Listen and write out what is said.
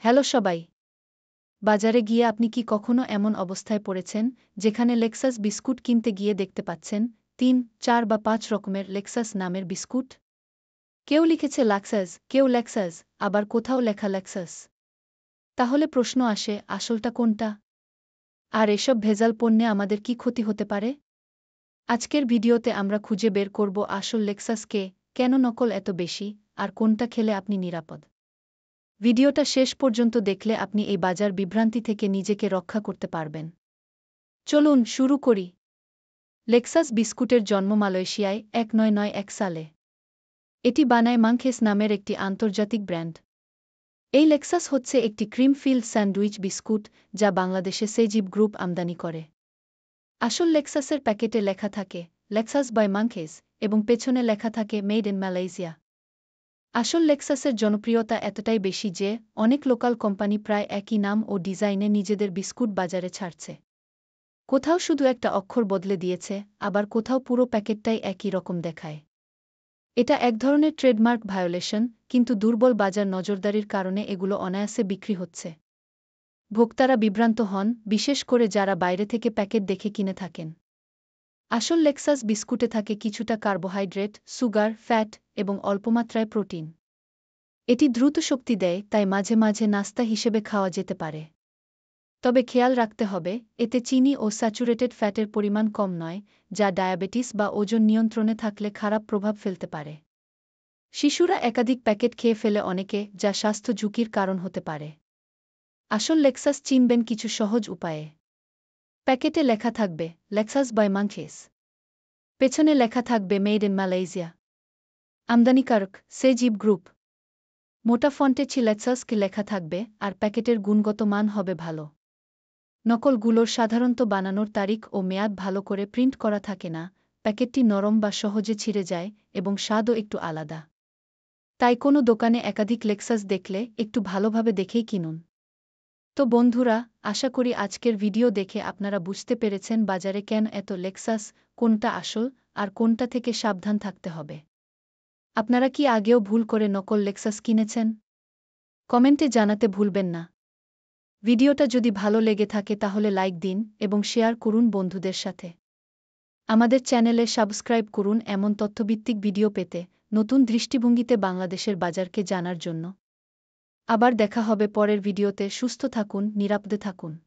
Hello সবাই। বাজারে গিয়ে আপনি কি কখনো এমন অবস্থায় পড়েছেন যেখানে লেক্সাস বিস্কুট কিনতে গিয়ে দেখতে পাচ্ছেন ৩, ৪ বা ৫ রকমের লেক্সাস নামের বিস্কুট? কেউ লিখেছে লাক্সাস, কেউ লেক্সাস, আবার কোথাও লেখা লেক্সাস। তাহলে প্রশ্ন আসে, আসলটা কোনটা? আর এসব ভেজাল পণ্যে আমাদের কি ক্ষতি হতে পারে? আজকের ভিডিওতে আমরা খুঁজে বের করব আসল লেক্সাস কে, কেন নকল এত বেশি, আর কোনটা খেলে আপনি নিরাপদ। ভিডিওটা শেষ পর্যন্ত দেখলে আপনি এই বাজার বিভ্রান্তি থেকে নিজেকে রক্ষা করতে পারবেন। চলুন শুরু করি। লেক্সাস বিস্কুটের জন্ম মালয়েশিয়ায় ১৯৯১ সালে। এটি বানায় মাংখেস নামের একটি আন্তর্জাতিক ব্র্যান্ড। এই লেক্সাস হচ্ছে একটি ক্রিম ফিল্ড স্যান্ডউইচ বিস্কুট যা বাংলাদেশে সেজিব গ্রুপ আমদানি করে। আসল লেক্সাসের প্যাকেটে লেখা থাকে লেক্সাস বাই মাংখেস এবং পেছনে লেখা থাকে মেড ইন মালয়েশিয়া। আসল লেক্সাসের জনপ্রিয়তা এতটাই বেশি যে অনেক লোকাল কোম্পানি প্রায় একই নাম ও ডিজাইনে নিজেদের বিস্কুট বাজারে ছাড়ছে। কোথাও শুধু একটা অক্ষর বদলে দিয়েছে, আবার কোথাও পুরো প্যাকেটটাই একই রকম দেখায়। এটা এক ধরনের ট্রেডমার্ক ভায়োলেশন, কিন্তু দুর্বল বাজার নজরদারির কারণে এগুলো অনায়াসে বিক্রি হচ্ছে। ভোক্তারা বিভ্রান্ত হন, বিশেষ করে যারা বাইরে থেকে প্যাকেট দেখে কিনে থাকেন। আসল লেক্সাস বিস্কুটে থাকে কিছুটা কার্বোহাইড্রেট, সুগার, ফ্যাট এবং অল্পমাত্রায় প্রোটিন। এটি দ্রুত শক্তি দেয়, তাই মাঝে মাঝে নাস্তা হিসেবে খাওয়া যেতে পারে। তবে খেয়াল রাখতে হবে, এতে চিনি ও স্যাচুরেটেড ফ্যাটের পরিমাণ কম নয়, যা ডায়াবেটিস বা ওজন নিয়ন্ত্রণে থাকলে খারাপ প্রভাব ফেলতে পারে। শিশুরা একাধিক প্যাকেট খেয়ে ফেলে অনেকে, যা স্বাস্থ্য ঝুঁকির কারণ হতে পারে। আসল লেক্সাস চিনবেন কিছু সহজ উপায়ে। প্যাকেটে লেখা থাকবে লেক্সাস বাই মাংখেস। পেছনে লেখা থাকবে মেড ইন মালয়েশিয়া। আমদানিকারক সেজিব গ্রুপ। মোটা ফন্টে লেক্সাসকে লেখা থাকবে, আর প্যাকেটের গুণগত মান হবে ভালো। নকলগুলোর সাধারণত বানানোর তারিখ ও মেয়াদ ভালো করে প্রিন্ট করা থাকে না, প্যাকেটটি নরম বা সহজে ছিঁড়ে যায় এবং স্বাদও একটু আলাদা। তাই কোনো দোকানে একাধিক লেক্সাস দেখলে একটু ভালোভাবে দেখেই কিনুন। তো বন্ধুরা, আশা করি আজকের ভিডিও দেখে আপনারা বুঝতে পেরেছেন বাজারে কেন এত লেক্সাস, কোনটা আসল আর কোনটা থেকে সাবধান থাকতে হবে। আপনারা কি আগেও ভুল করে নকল লেক্সাস কিনেছেন? কমেন্টে জানাতে ভুলবেন না। ভিডিওটা যদি ভালো লেগে থাকে তাহলে লাইক দিন এবং শেয়ার করুন বন্ধুদের সাথে। আমাদের চ্যানেলে সাবস্ক্রাইব করুন এমন তথ্যভিত্তিক ভিডিও পেতে, নতুন দৃষ্টিভঙ্গিতে বাংলাদেশের বাজারকে জানার জন্য। আবার দেখা হবে পরের ভিডিওতে। সুস্থ থাকুন, নিরাপদে থাকুন।